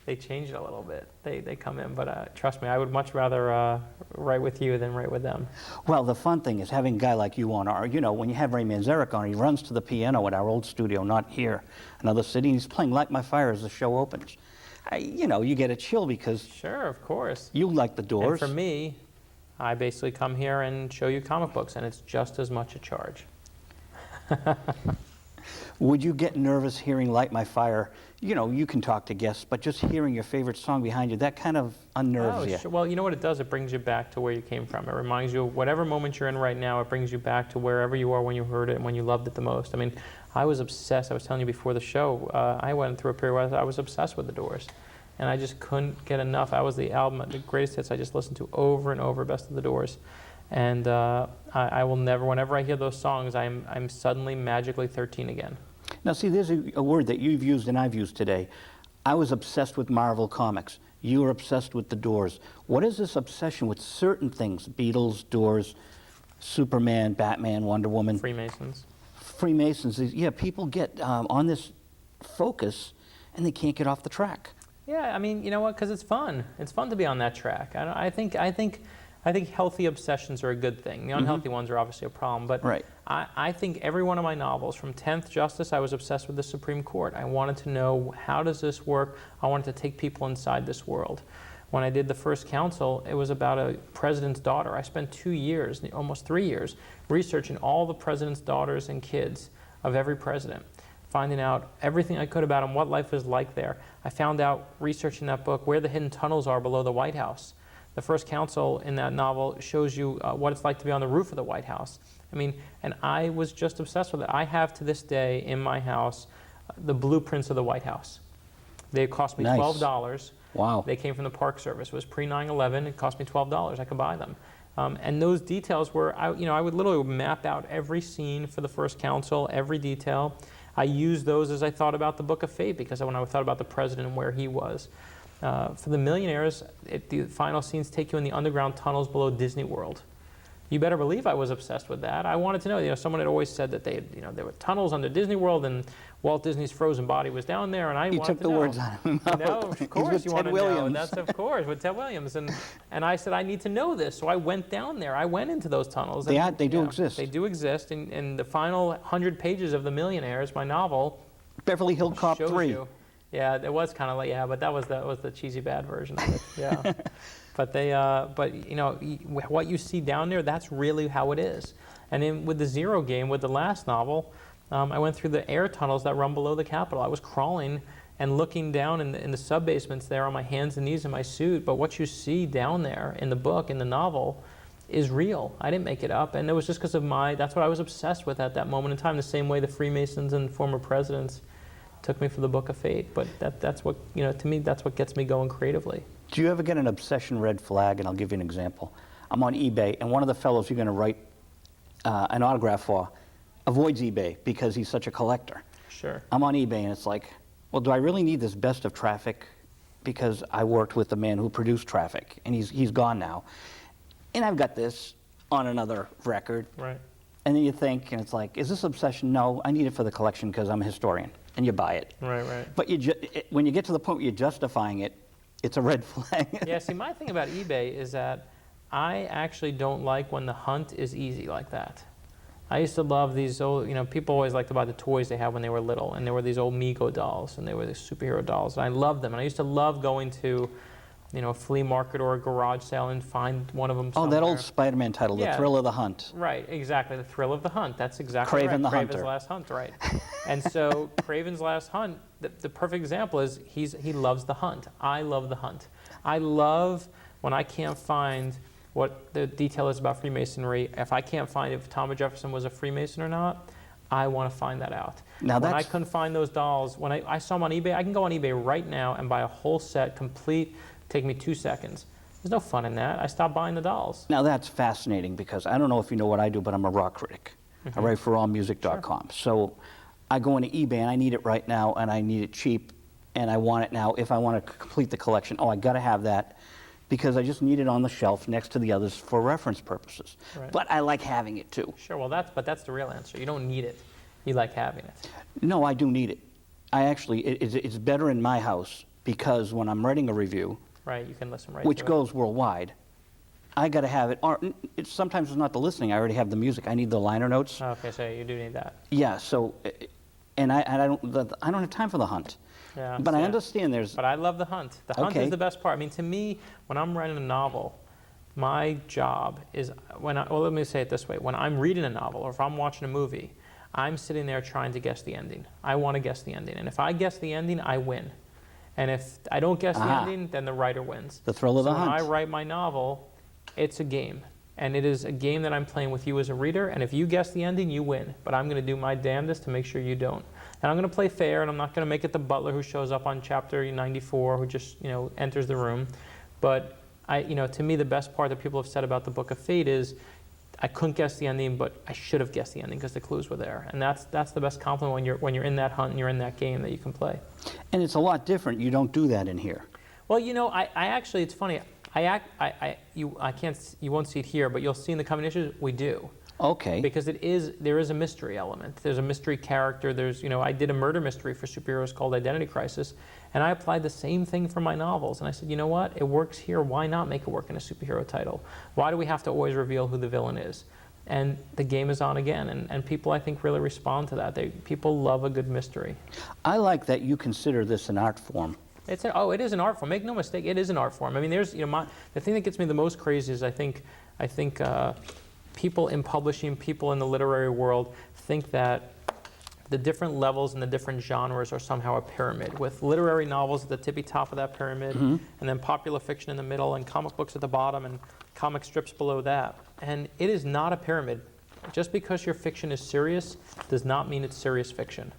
they change it a little bit. They come in, but trust me, I would much rather write with you than write with them. Well, the fun thing is having a guy like you on our, when you have Ray Manzarek on, he runs to the piano at our old studio, not here, another city, and he's playing Light My Fire as the show opens. You get a chill because Sure, of course. you like the Doors. And for me, I basically come here and show you comic books, and it's just as much a charge. Would you get nervous hearing Light My Fire? You can talk to guests, but just hearing your favorite song behind you, that kind of unnerves you. Sure. Well, you know what it does? It brings you back to where you came from. It reminds you of whatever moment you're in right now, it brings you back to wherever you are when you heard it and when you loved it the most. I mean, I was obsessed. I was telling you before the show, I went through a period where I was obsessed with the Doors. And I just couldn't get enough. I was the album, the greatest hits I just listened to over and over, Best of the Doors. And I will never, whenever I hear those songs, I'm suddenly magically 13 again. Now, see, there's a word that you've used and I've used today. I was obsessed with Marvel Comics. You were obsessed with the Doors. What is this obsession with certain things? Beatles, Doors, Superman, Batman, Wonder Woman. Freemasons. Freemasons. Yeah, people get on this focus and they can't get off the track. Yeah, I mean, you know what? Because it's fun. It's fun to be on that track. I think healthy obsessions are a good thing. The unhealthy ones are obviously a problem. But right. I think every one of my novels, from 10th Justice, I was obsessed with the Supreme Court. I wanted to know, how does this work? I wanted to take people inside this world. When I did the first council, it was about a president's daughter. I spent 2 years, almost 3 years, researching all the president's daughters and kids of every president, finding out everything I could about them, what life was like there. I found out, researching that book, where the hidden tunnels are below the White House. The first council in that novel shows you what it's like to be on the roof of the White House. I mean, and I was just obsessed with it. I have to this day in my house the blueprints of the White House. They cost me Nice. $12. Wow. They came from the Park Service. It was pre-9/11. It cost me $12. I could buy them. And those details were, I would literally map out every scene for the first council, every detail. I used those as I thought about the Book of Fate, because when I thought about the president and where he was. For the Millionaires, the final scenes take you in the underground tunnels below Disney World. You better believe I was obsessed with that. I wanted to know, someone had always said that there were tunnels under Disney World and Walt Disney's frozen body was down there, and I wanted to know. You took the words out of my mouth. No, of course you want to know. And that's of course with Ted Williams. And I said, I need to know this. So I went down there. I went into those tunnels. They do exist. They do exist. In the final 100 pages of The Millionaires, my novel, Beverly Hill Cop shows 3. you. Yeah, it was kind of like, but that was the cheesy bad version of it. Yeah. But what you see down there, that's really how it is. And with the Zero Game, with the last novel, I went through the air tunnels that run below the Capitol. I was crawling and looking down in the sub-basements there on my hands and knees in my suit. But what you see down there in the book, in the novel, is real. I didn't make it up. And it was just because of that's what I was obsessed with at that moment in time, the same way the Freemasons and former presidents took me for the Book of Fate. But that's what, to me, that's what gets me going creatively. Do you ever get an obsession red flag? And I'll give you an example. I'm on eBay, and one of the fellows you're going to write an autograph for avoids eBay because he's such a collector. Sure. I'm on eBay, and it's like, well, do I really need this best of Traffic? Because I worked with the man who produced Traffic, and he's gone now. And I've got this on another record. Right. And then you think, and it's like, is this obsession? No, I need it for the collection because I'm a historian, and you buy it. Right. But when you get to the point where you're justifying it, it's a red flag. Yeah, see, my thing about eBay is that I actually don't like when the hunt is easy like that. I used to love these old, people always liked to buy the toys they had when they were little, and there were these old Mego dolls, and they were the superhero dolls, and I loved them. And I used to love going to, a flea market or a garage sale and find one of them somewhere. Oh, that old Spider-Man title, Yeah. The Thrill of the Hunt. Right, exactly, The Thrill of the Hunt. That's exactly Craven right. the Hunter. Craven's Last Hunt, right. And so Craven's Last Hunt, the perfect example is he loves the hunt. I love the hunt. I love when I can't find what the detail is about Freemasonry. If I can't find if Thomas Jefferson was a Freemason or not, I want to find that out. Now when I couldn't find those dolls, when I saw them on eBay, I can go on eBay right now and buy a whole set, complete, take me 2 seconds. There's no fun in that. I stopped buying the dolls. Now that's fascinating because I don't know if you know what I do, but I'm a rock critic. I write for allmusic.com. So I go into eBay and I need it right now and I need it cheap and I want it now if I want to complete the collection. Oh, I got to have that because I just need it on the shelf next to the others for reference purposes. Right. But I like having it too. Sure, well, that's the real answer. You don't need it. You like having it. No, I do need it. It's better in my house because when I'm writing a review, Right, you can listen right which to goes worldwide, I got to have it. Or sometimes it's not the listening. I already have the music. I need the liner notes. it. Okay, so you do need that. Yeah. So, and I don't have time for the hunt. Yeah. But so I yeah. understand there's. But I love the hunt. The hunt Okay. is the best part. I mean, to me, when I'm writing a novel, my job is let me say it this way. When I'm reading a novel or if I'm watching a movie, I'm sitting there trying to guess the ending. I want to guess the ending. And if I guess the ending, I win. And if I don't guess the ending, then the writer wins. The thrill of the So when hunt. I write my novel, it's a game. And it is a game that I'm playing with you as a reader. And if you guess the ending, you win. But I'm going to do my damnedest to make sure you don't. And I'm going to play fair, and I'm not going to make it the butler who shows up on chapter 94 who just, enters the room. But to me, the best part that people have said about the Book of Fate is I couldn't guess the ending, but I should have guessed the ending because the clues were there. And that's the best compliment when you're in that hunt and you're in that game that you can play. And it's a lot different. You don't do that in here. Well, I actually, it's funny. You won't see it here, but you'll see in the coming issues we do. Okay. Because there is a mystery element. There's a mystery character. I did a murder mystery for superheroes called Identity Crisis, and I applied the same thing for my novels. And I said, you know what? It works here. Why not make it work in a superhero title? Why do we have to always reveal who the villain is? And the game is on again, and people, I think, really respond to that. People love a good mystery. I like that you consider this an art form. It is an art form. Make no mistake, it is an art form. I mean, the thing that gets me the most crazy is I think people in publishing, people in the literary world think that the different levels and the different genres are somehow a pyramid, with literary novels at the tippy top of that pyramid, and then popular fiction in the middle, and comic books at the bottom, and comic strips below that. And it is not a pyramid. Just because your fiction is serious does not mean it's serious fiction.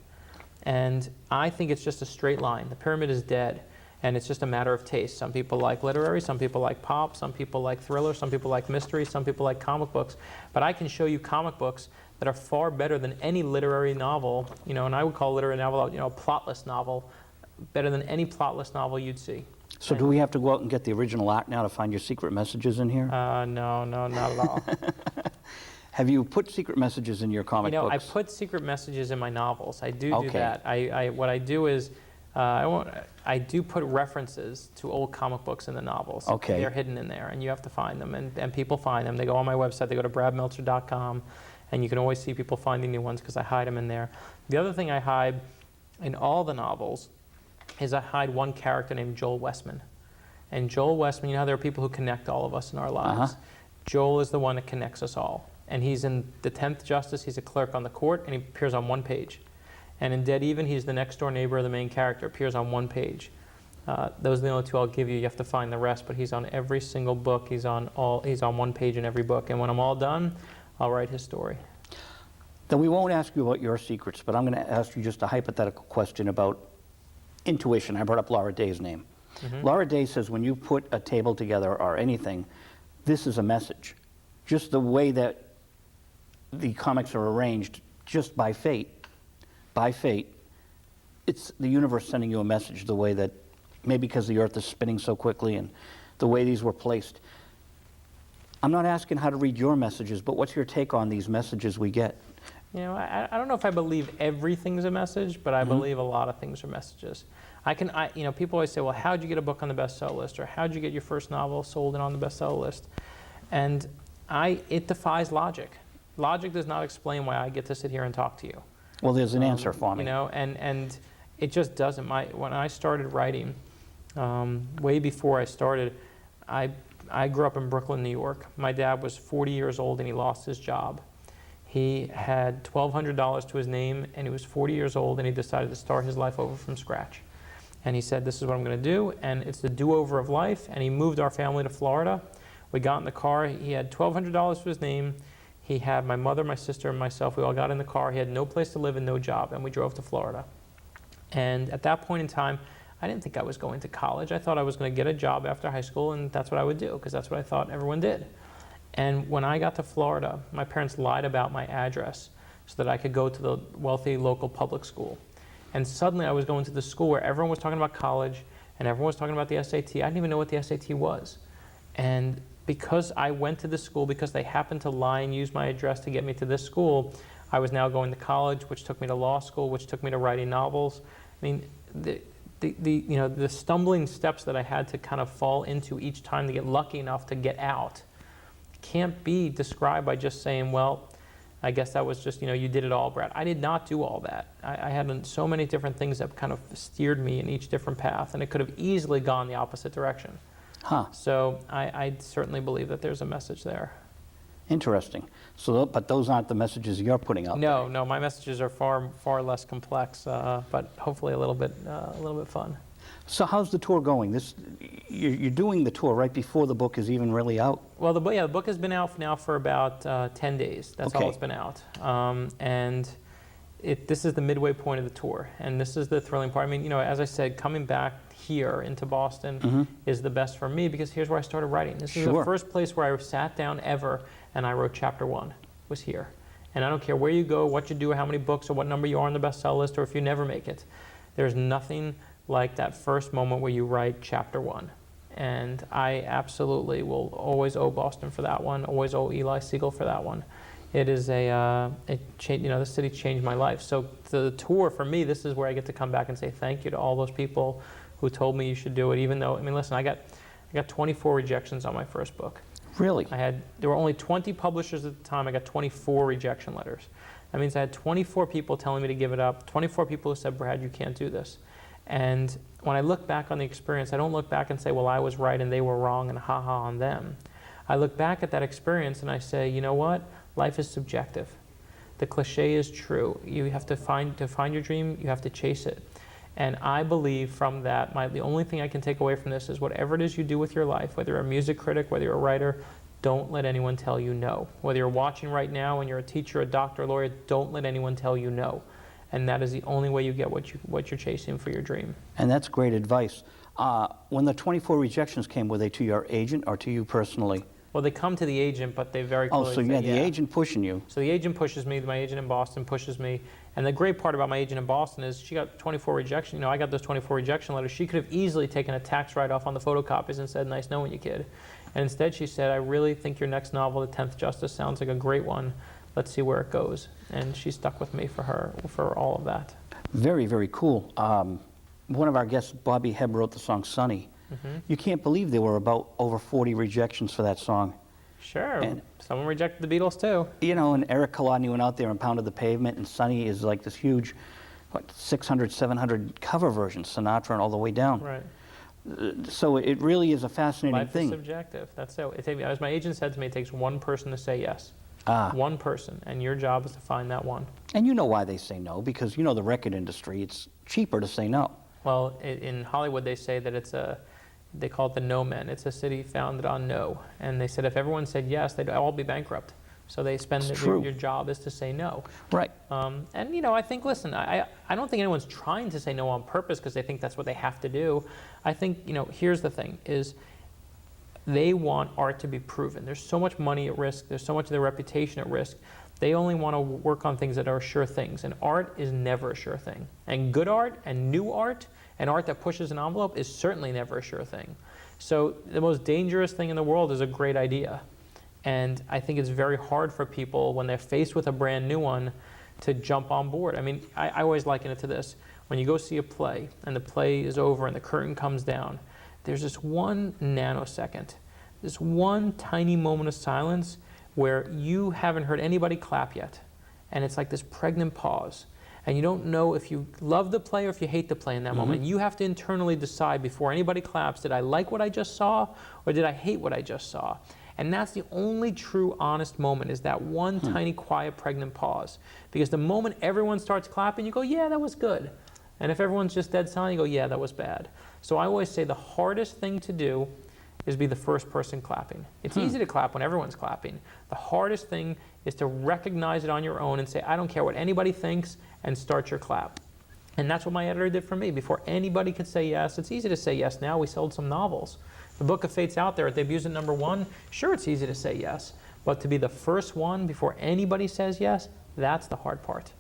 And I think it's just a straight line. The pyramid is dead, and it's just a matter of taste. Some people like literary, some people like pop, some people like thriller, some people like mystery, some people like comic books. But I can show you comic books that are far better than any literary novel, and I would call a literary novel, a plotless novel, better than any plotless novel you'd see. So do we have to go out and get the original art now to find your secret messages in here? No, not at all. Have you put secret messages in your comic books? I put secret messages in my novels. I do Okay. that. What I do is, I do put references to old comic books in the novels. Okay. They're hidden in there, and you have to find them, and people find them. They go on my website, they go to bradmeltzer.com, and you can always see people finding new ones because I hide them in there. The other thing I hide in all the novels is I hide one character named Joel Westman. And Joel Westman, how there are people who connect all of us in our lives. Joel is the one that connects us all. And he's in the 10th Justice, he's a clerk on the court, and he appears on one page. And in Dead Even, he's the next door neighbor of the main character, appears on one page. Those are the only two I'll give you. You have to find the rest, but he's on every single book. He's on one page in every book. And when I'm all done, I'll write his story. Then we won't ask you about your secrets, but I'm going to ask you just a hypothetical question about intuition. I brought up Laura Day's name. Laura Day says when you put a table together or anything, this is a message. Just the way that the comics are arranged, just by fate, it's the universe sending you a message the way that, maybe because the earth is spinning so quickly and the way these were placed. I'm not asking how to read your messages, but what's your take on these messages we get? I don't know if I believe everything's a message, but I believe a lot of things are messages. People always say, well, how'd you get a book on the bestseller list? Or how'd you get your first novel sold and on the bestseller list? And it defies logic. Logic does not explain why I get to sit here and talk to you. Well, there's an answer for me. And it just doesn't. When I started writing, way before I started, I grew up in Brooklyn, New York. My dad was 40 years old and he lost his job. He had $1,200 to his name and he was 40 years old and he decided to start his life over from scratch. And he said, this is what I'm going to do, and it's the do-over of life. And he moved our family to Florida. We got in the car. He had $1,200 to his name. He had my mother, my sister, and myself. We all got in the car. He had no place to live and no job, and we drove to Florida. And at that point in time, I didn't think I was going to college. I thought I was going to get a job after high school, and that's what I would do, because that's what I thought everyone did. And when I got to Florida, my parents lied about my address so that I could go to the wealthy local public school. And suddenly I was going to the school where everyone was talking about college, and everyone was talking about the SAT. I didn't even know what the SAT was. And because I went to this school, because they happened to lie and use my address to get me to this school, I was now going to college, which took me to law school, which took me to writing novels. I mean, the stumbling steps that I had to kind of fall into each time to get lucky enough to get out can't be described by just saying, well, I guess that was just, you did it all, Brad. I did not do all that. I had so many different things that kind of steered me in each different path, and it could have easily gone the opposite direction. So I certainly believe that there's a message there. Interesting. So, but those aren't the messages you're putting out there. No, my messages are far less complex, but hopefully a little bit fun. So how's the tour going? You're doing the tour right before the book is even really out? Well, the book has been out now for about 10 days. That's all it's been out. And this is the midway point of the tour, and this is the thrilling part. I mean, as I said, coming back here into Boston is the best for me, because here's where I started writing. This is the first place where I sat down ever and I wrote chapter 1, was here. And I don't care where you go, what you do, or how many books, or what number you are on the bestseller list, or if you never make it. There's nothing like that first moment where you write chapter 1. And I absolutely will always owe Boston for that one, always owe Eli Siegel for that one. It is the city changed my life. So the tour, for me, this is where I get to come back and say thank you to all those people who told me you should do it, even though, listen, I got 24 rejections on my first book. Really? There were only 20 publishers at the time. I got 24 rejection letters. That means I had 24 people telling me to give it up, 24 people who said, Brad, you can't do this. And when I look back on the experience, I don't look back and say, well, I was right and they were wrong and ha-ha on them. I look back at that experience and I say, you know what? Life is subjective. The cliche is true. You have to find your dream, you have to chase it. And I believe from that, the only thing I can take away from this is whatever it is you do with your life, whether you're a music critic, whether you're a writer, don't let anyone tell you no. Whether you're watching right now and you're a teacher, a doctor, a lawyer, don't let anyone tell you no. and that is the only way you get what you're chasing for your dream. And that's great advice. When the 24 rejections came, were they to your agent or to you personally? Well, they come to the agent, but they very clearly So you say, had the agent pushing you. So the agent pushes me, my agent in Boston pushes me, and the great part about my agent in Boston is she got 24 rejections. You know, I got those 24 rejection letters. She could have easily taken a tax write-off on the photocopies and said, nice knowing you, kid. And instead she said, I really think your next novel, The 10th Justice, sounds like a great one. Let's see where it goes. And she stuck with me for all of that. Very, very cool. One of our guests, Bobby Hebb, wrote the song Sunny. You can't believe there were about over 40 rejections for that song. Sure, And- someone rejected the Beatles too. You know, and Eric Kolodny went out there and pounded the pavement, and Sunny is like this huge, 600, 700 cover version, Sinatra and all the way down. Right. So it really is a fascinating Life is thing. subjective. That's it. As my agent said to me, it takes one person to say yes. Ah. One person, and your job is to find that one. And you know why they say no, because you know the record industry, it's cheaper to say no. Well, in Hollywood, they say that they call it the no men. It's a city founded on no. And they said if everyone said yes, they'd all be bankrupt. So they spend your job is to say no. Right. And you know, I think, listen, I don't think anyone's trying to say no on purpose because they think that's what they have to do. I think, you know, here's the thing is they want art to be proven. There's so much money at risk. There's so much of their reputation at risk. They only want to work on things that are sure things. And art is never a sure thing. And good art and new art and art that pushes an envelope is certainly never a sure thing. So the most dangerous thing in the world is a great idea. And I think it's very hard for people when they're faced with a brand new one to jump on board. I mean, I always liken it to this. When you go see a play and the play is over and the curtain comes down, there's this one nanosecond, this one tiny moment of silence where you haven't heard anybody clap yet. And it's like this pregnant pause. And you don't know if you love the play or if you hate the play in that moment. You have to internally decide before anybody claps, did I like what I just saw or did I hate what I just saw? And that's the only true honest moment, is that one tiny quiet pregnant pause. Because the moment everyone starts clapping, you go, yeah, that was good. And if everyone's just dead silent, you go, yeah, that was bad. So I always say the hardest thing to do is be the first person clapping. It's easy to clap when everyone's clapping. The hardest thing is to recognize it on your own and say, I don't care what anybody thinks, and start your clap. And that's what my editor did for me. Before anybody could say yes, it's easy to say yes now. We sold some novels. The Book of Fate's out there. It debuts at #1. Sure, it's easy to say yes. But to be the first one before anybody says yes, that's the hard part.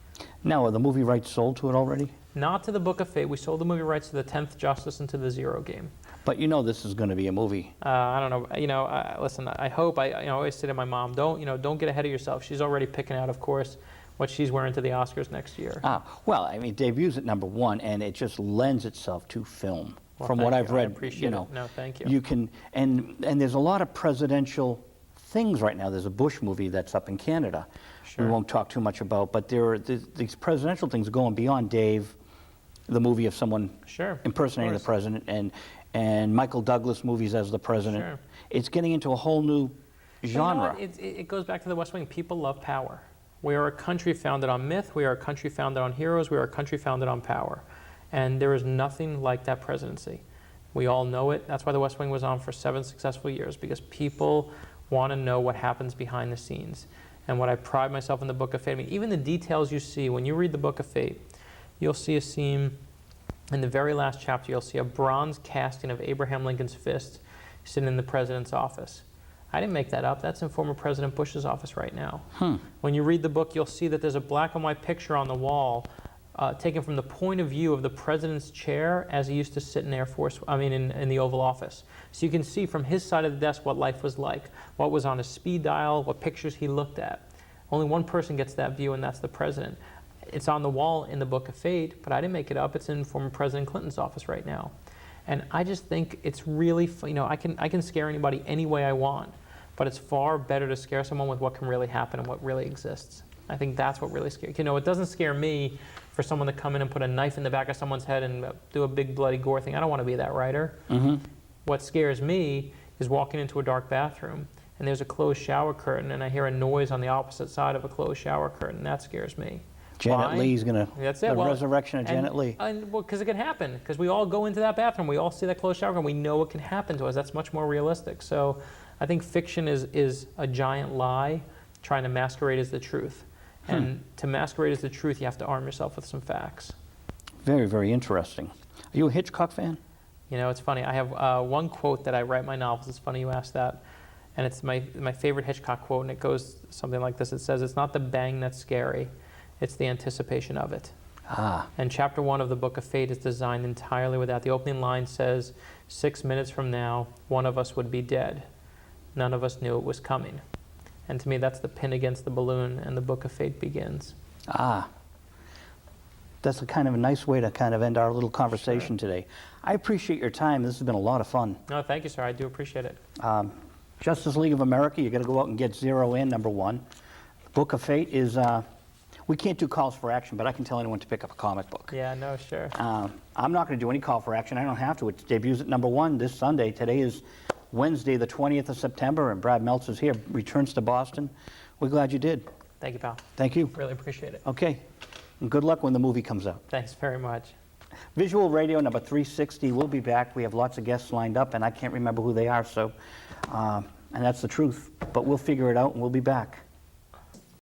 Now, are the movie rights sold to it already? Not to the Book of Fate. We sold the movie rights to the 10th Justice and to the Zero Game. But you know this is going to be a movie. I don't know. You know, listen. I hope. I always say to my mom, don't get ahead of yourself. She's already picking out, of course, what she's wearing to the Oscars next year. Well, I mean, debuts at #1, and it just lends itself to film. Well, From what I've read, I appreciate it. No, thank you. You can, and there's a lot of presidential things right now. There's a Bush movie that's up in Canada. Sure. We won't talk too much about, but these presidential things going beyond Dave, the movie of someone impersonating the president, and Michael Douglas movies as the president. Sure. It's getting into a whole new genre. You know what? It goes back to the West Wing. People love power. We are a country founded on myth. We are a country founded on heroes. We are a country founded on power. And there is nothing like that presidency. We all know it. That's why the West Wing was on for 7 successful years, because people want to know what happens behind the scenes. And what I pride myself in the Book of Fate, I mean, even the details you see, when you read the Book of Fate, you'll see a scene in the very last chapter, you'll see a bronze casting of Abraham Lincoln's fist sitting in the president's office. I didn't make that up. That's in former President Bush's office right now. When you read the book, you'll see that there's a black and white picture on the wall taken from the point of view of the president's chair as he used to sit in in the Oval Office. So you can see from his side of the desk what life was like, what was on his speed dial, what pictures he looked at. Only one person gets that view, and that's the president. It's on the wall in the Book of Fate, but I didn't make it up. It's in former President Clinton's office right now. And I just think it's really, I can scare anybody any way I want, but it's far better to scare someone with what can really happen and what really exists. I think that's what really scares. It doesn't scare me for someone to come in and put a knife in the back of someone's head and do a big bloody gore thing. I don't want to be that writer. What scares me is walking into a dark bathroom and there's a closed shower curtain and I hear a noise on the opposite side of a closed shower curtain. That scares me. Janet Leigh's going to, That's it. the resurrection of Janet Leigh. Because it can happen. Because we all go into that bathroom. We all see that closed shower curtain. We know what can happen to us. That's much more realistic. So I think fiction is a giant lie trying to masquerade as the truth. And to masquerade as the truth, you have to arm yourself with some facts. Very, very interesting. Are you a Hitchcock fan? You know, it's funny. I have one quote that I write in my novels. It's funny you asked that. And it's my favorite Hitchcock quote, and it goes something like this. It says, "It's not the bang that's scary, it's the anticipation of it." And chapter 1 of the Book of Fate is designed entirely with that. The opening line says, 6 minutes from now, one of us would be dead. None of us knew it was coming. And to me, that's the pin against the balloon, and the Book of Fate begins. That's a kind of a nice way to kind of end our little conversation today. I appreciate your time. This has been a lot of fun. No, thank you, sir. I do appreciate it. Justice League of America, you got to go out and get Zero in, number 1. Book of Fate is, we can't do calls for action, but I can tell anyone to pick up a comic book. Yeah, no, sure. I'm not going to do any call for action. I don't have to. It debuts at number 1 this Sunday. Today is Wednesday, the 20th of September, and Brad Meltzer's here, returns to Boston. We're glad you did. Thank you, pal. Thank you. Really appreciate it. Okay. And good luck when the movie comes out. Thanks very much. Visual Radio number 360. We'll be back. We have lots of guests lined up, and I can't remember who they are, so, and that's the truth. But we'll figure it out, and we'll be back.